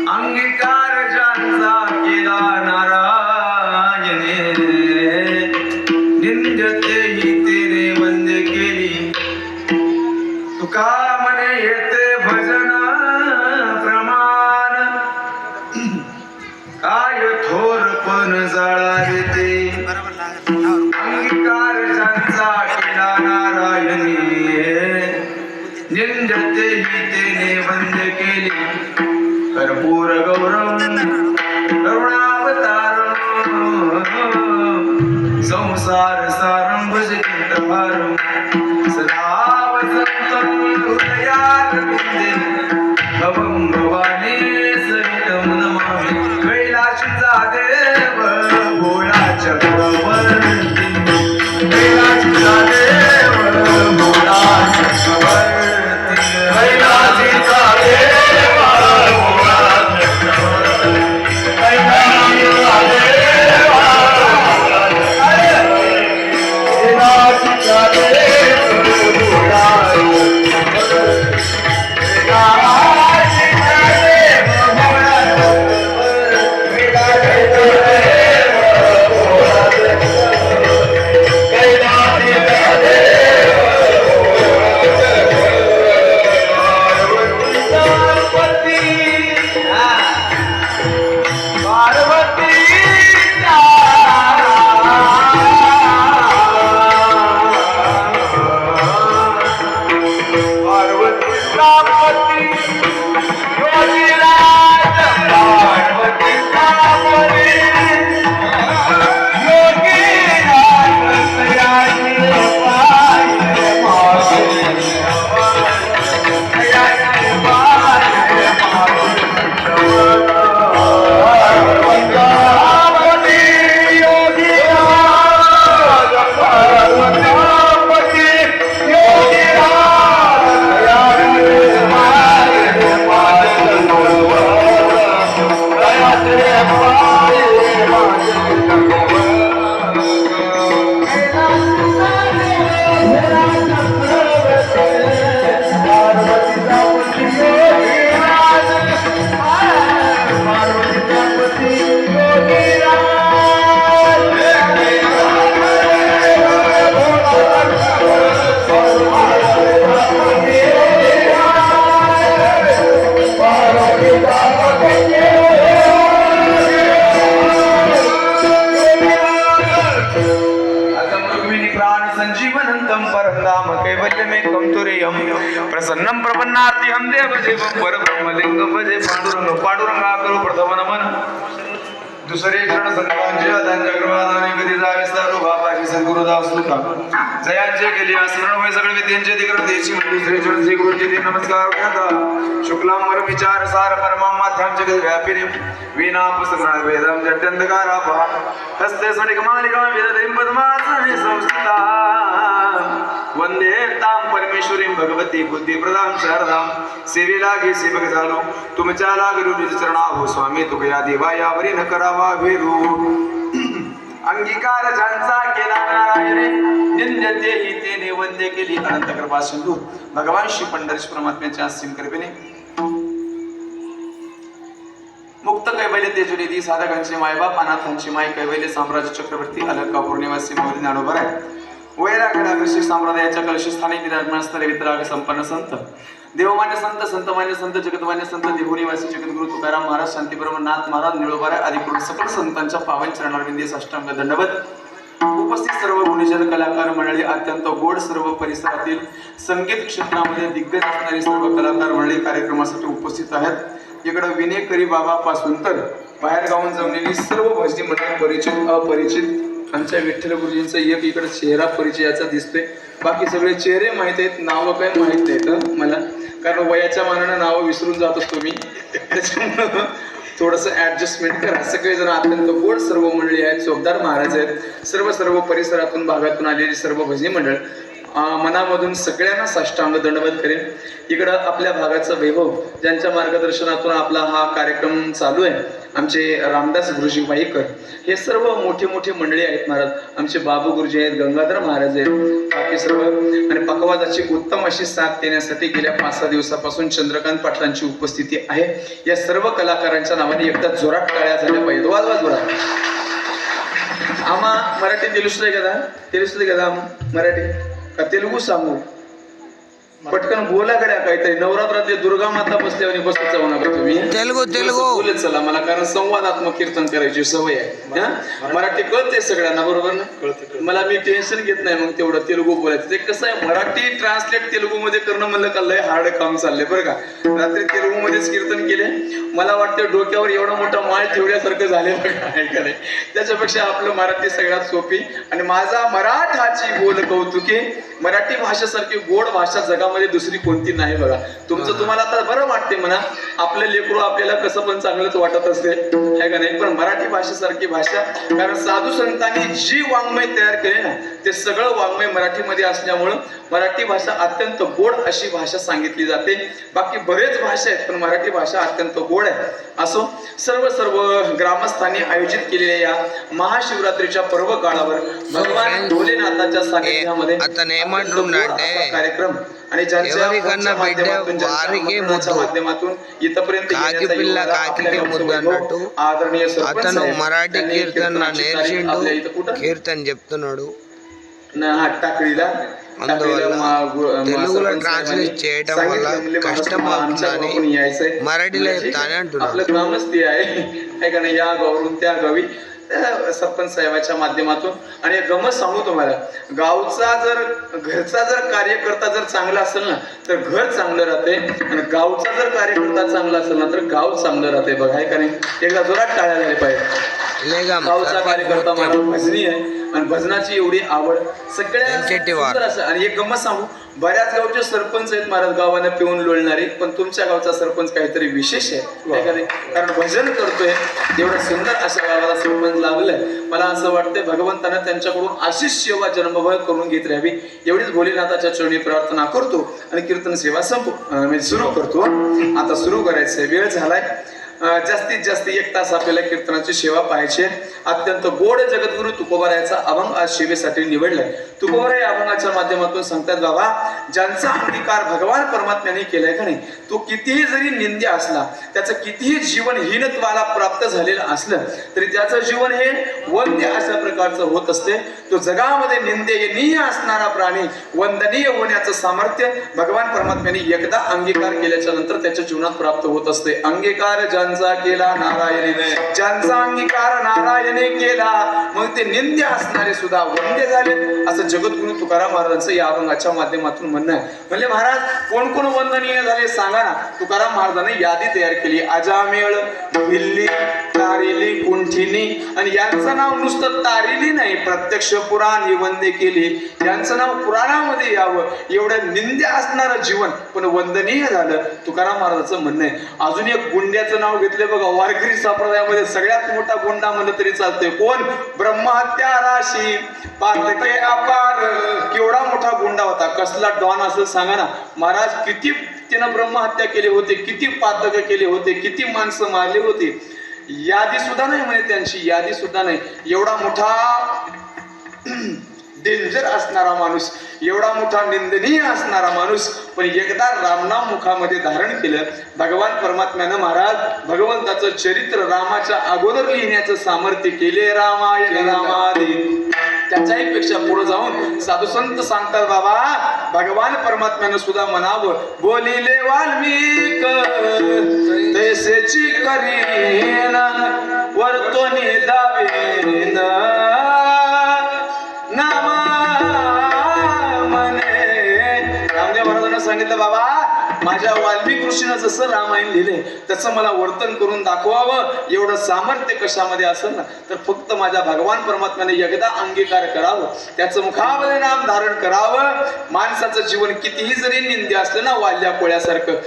अंगीकार ज्यांचा केला नारायणे निंदते ही तेने वंदे केली तुका म्हणे येते भजन प्रमाण काय थोरपण जाळा देते अंगीकार ज्यांचा केला नारायणे निंदते ही तेने वंदे केली कर्पूर गौरव करुणावतार संसार सारं भजकीर्तहारं सदा वसन्तं हृदयात् विन्दे भवं भवानी सहितं नमामि कैलासचा देव भोळा चक्रवर्ती कैलासचा देव भोळा चक्रवर्ती कैलासचा देव प्रसन्नं प्रपन्नार्तिहं देवदेवं परब्रह्मलिंगं भजे पांडुरंग पांडुरंगा करू प्रथम नमन दुसरे चरण संतांचे त्यांच्या कृपादाने कधी जावे सारू बाबाजी सद्गुरुदास सुता जयांचे केली आसरण होय सगळे विद्यांचे अधिकार देशी दुसरे चरण श्री गुरुजी ते नमस्कार करता शुक्लांबर विचार सार परमात्म्याम जगत व्यापिनी वीणा पुस्तक वेदम जट्टंधकारा पहा हस्ते स्फटिक मालिका वेददैं पद्मासने संस्थिता वंदे ताम परमेश्वरीं भगवती बुद्धिप्रदां शारदां सेवेला घे सेवक झालो तुमच्या लागलो निज चरणाभो स्वामी तुकया देवा यावरी न करावा भेरू अंगीकार ज्यांचा केला नारायणे निंदते ही तेने वंदे केली अनंत कृपा सिंधू भगवान श्री पंढरीश परमात्म्याच्या असीम कृपेने मुक्त कैवल्य तेजोनिधी साधकांचे मायबाप अनाथांची माय कैवल्य साम्राज्य चक्रवर्ती अलंकापूर निवासी मौली ज्ञानोबर आहे वैरागडाविषयी संप्रदायाच्या कलशस्थानी विराजमान स्थळे वितराग संपन्न संत देवमान्य संत संतमान्य संत जगतमान्य संत देहुनिवासी जगद्गुरु तुकाराम महाराज शांतीप्रभू नाथ महाराज निळोबारा आदी सकल संतांच्या पावन चरणारविंदी साष्टांग दंडवत उपस्थित सर्व गुणीजन कलाकार मंडळी अत्यंत गोड सर्व परिसरातील संगीत क्षेत्रामध्ये दिग्गज असणारी सर्व कलाकार मंडळी कार्यक्रमासाठी उपस्थित आहेत इकडे विनेकरी बाबा पासून तर बाहेर गावून जमलेली सर्व भजनी मंडळी परिचित अपरिचित आमच्या विठ्ठल गुरुजींचा एक इकडे चेहरा परिचयाचा दिसतोय बाकी सगळे चेहरे माहित आहेत नाव काय माहित नाहीत मला कारण वयाच्या मानाने नाव विसरून जात असतो मी त्याच्यामुळे थोडस ऍडजस्टमेंट करा सगळे जण अत्यंत गोड सर्व मंडळी आहेत चोपदार महाराज आहेत सर्व परिसरातून भागातून आलेली सर्व भजनी मंडळ मनामधून सगळ्यांना साष्टांग दंडवत करेन. इकडं आपल्या भागाचं वैभव ज्यांच्या मार्गदर्शनातून आपला हा कार्यक्रम चालू आहे, आमचे रामदास गुरुजी वाईकर, हे सर्व मोठे मोठे मंडळी आहेत महाराज. आमचे बाबू गुरुजी आहेत, गंगाधर महाराज आहेत, बाकी सर्व. आणि पकवाजाची उत्तम अशी साथ देण्यासाठी गेल्या 5-6 दिवसापासून चंद्रकांत पाटलांची उपस्थिती आहे. या सर्व कलाकारांच्या नावाने एकदा जोरात टाळ्या झाल्या पाहिजेत. वाजवा जोरात. आम्हा मराठी తెలుస్తుంది కదా मराठी का तेलुगू सांगू? पटकन बोला गड्या काहीतरी. नवरात्रातले दुर्गा माता बसल्यावर बसत जाऊ नका तुम्ही. तेलुगू बोलत चला, मला कारण संवादात्मक कीर्तन करायची सवय आहे. मराठी कळते सगळ्यांना, बरोबर ना? मला मी टेन्शन घेत नाही मग तेवढं तेलुगू बोलायचं. ते कसं आहे, मराठी ट्रान्सलेट तेलुगू मध्ये करणं म्हणलं का लय हार्ड काम चाललंय बरं का. रात्री तेलुगू मध्येच कीर्तन केले. मला वाटतं डोक्यावर एवढा मोठा माळ ठेवल्यासारखं झालेलं का नाही. त्याच्यापेक्षा आपलं मराठी सगळ्यात सोपी. आणि माझा मराठाची बोल कौतुके. मराठी भाषेसारखी गोड भाषा जगामध्ये दुसरी कोणती नाही बघा. तुमचं तुम्हाला आता बरं वाटते म्हणा, आपलं लेकरू आपल्याला कसं पण चांगलंच वाटत असते आहे का नाही, पण मराठी भाषेसारखी भाषा, कारण साधू संतांनी जी वाङ्मय तयार केले ना, ते सगळं वाङ्मय मराठीमध्ये असल्यामुळं मराठी भाषा अत्यंत गोड अशी भाषा सांगितली जाते. बाकी बरेच भाषा आहेत, पण मराठी भाषा अत्यंत गोड आहे. असो, सर्व ग्रामस्थांनी आयोजित केलेल्या या महाशिवरात्रीच्या पर्व काळावर भगवान भोलेनाथाच्या सानिध्यामध्ये कार्यक्रम आणि ज्यांच्या माध्यमातून इथपर्यंत आदरणीय అతను మరాఠీ కీర్తన నేర్చిండు, కీర్తన చెప్తున్నాడు. टाकळीला తెలుగులో ట్రాన్స్లేట్ చేయడం వల్ల కష్టం అవుతుందని మరాఠీలో చెప్తానే అంటున్నాడు. आपलं ग्रामस्थी आहे का नाही, या गावावरून त्या गावी सरपंच साहेबाच्या माध्यमातून. आणि गमत सांगू तुम्हाला, घरचा जर कार्यकर्ता जर चांगला असेल ना तर घर चांगलं राहते, आणि गावचा जर कार्यकर्ता चांगला असेल ना तर गाव चांगलं राहते बघा, आहे का नाही. एकदा जोरात टाळ्या झाल्या पाहिजे. गावचा कार्यकर्ता माझा भजनी आहे, आणि भजनाची एवढी आवड सगळ्या. आणि एक गमत सांगू, बऱ्याच गावचे सरपंच आहेत महाराज गावाने पिऊन लोळणारे, पण तुमच्या गावचा सरपंच काहीतरी विशेष आहे का नाही, कारण भजन करतोय. एवढं सुंदर अशा गावाला सरपंच लाभलंय. मला असं वाटतंय भगवंतानं त्यांच्याकडून अशीच सेवा जन्मभर करून घेत राहावी, एवढीच भोलेनाथाच्या चरणी प्रार्थना करतो. आणि कीर्तन सेवा सुरू करतो. आता सुरू करायचंय, वेळ झालाय. जास्तीत जास्त 1 तास आपल्याला कीर्तनाची सेवा पाहायची. अत्यंत गोड जगद्गुरु तुकोबारायाचा अभंग आज सेवेसाठी निवडलाय. तुकोबाराय अभंगाच्या माध्यमातून सांगतात, बाबा ज्यांचा अंगीकार भगवान परमात्म्याने केलाय का नाही, तो कितीही जरी निंद्य असला, त्याचं कितीही जीवन हीनत्वाला प्राप्त झालेलं असलं तरी त्याचं जीवन हे वंद्य अशा प्रकारचं होत असते. तो जगामध्ये निंदनीय असणारा प्राणी वंदनीय होण्याचं सामर्थ्य भगवान परमात्म्याने एकदा अंगीकार केल्याच्या नंतर त्याच्या जीवनात प्राप्त होत असते. अंगीकार ज्यांचा केला नारायणीने, ज्यांचा अंगीकार नारायणे केला, मग ते निंद्य असणारे सुद्धा वंद्य झाले, असं जगद्गुरु तुकाराम महाराजांचं या अभंगाच्या माध्यमातून म्हणणं आहे. म्हणजे महाराज कोण कोण वंदनीय झाले सांगा ना. तुकाराम महाराजांनी यादी तयार केली. अजामेळ, भिल्ली, तारिली, कुंठिनी. आणि यांचं नाव नुसतं तारिली नाही, प्रत्यक्ष पुराण वंदे केली. यांचं नाव पुराणामध्ये यावं, एवढं निंद्य असणारं जीवन पण वंदनीय झालं, तुकाराम महाराजांचं म्हणणं आहे. अजून एक गुंड्याचं नाव घेतलं बघा. वारकरी संप्रदायामध्ये सगळ्यात मोठा गुंडा म्हणलं तरी चालतंय. कोण? ब्रह्महत्या राशी पातके अपार. केवढा मोठा गुंडा होता, कसला डॉन असेल सांगा ना. महाराज किती त्यानं ब्रह्महत्या केली होती, किती पातक केले होते, किती माणसं मारली होती, यादी सुद्धा नाही म्हणे त्यांची, यादी सुद्धा नाही. एवढा मोठा डेंजर असणारा माणूस, एवढा मोठा निंदनीय असणारा माणूस, पण एकदा रामनाम मुखामध्ये धारण केलं. भगवान परमात्म्यानं महाराज भगवंताचं चरित्र रामाच्या अगोदर लिहिण्याचं सामर्थ्य केले. रामायण रामादी. त्याच्याही पेक्षा पुढे जाऊन साधू संत सांगतात, बाबा भगवान परमात्म्यानं सुद्धा म्हणावं, बोलिले वाल्मिक तैसेची करीन वर्तोनी दावेन नामा म्हणे. रामदेव महाराजांना सांगितलं, बाबा माझ्या वाल्मिक ऋषीनं जसं रामायण लिहिले तसं मला वर्तन करून दाखवावं. एवढं सामर्थ्य कशामध्ये असेल ना तर फक्त माझ्या भगवान परमात्म्याने एकदा अंगीकार करावं, त्याचं मुखामध्ये नाम धारण करावं. माणसाचं जीवन कितीही जरी निंद्य असलं ना, वाल्या कोळ्यासारखं,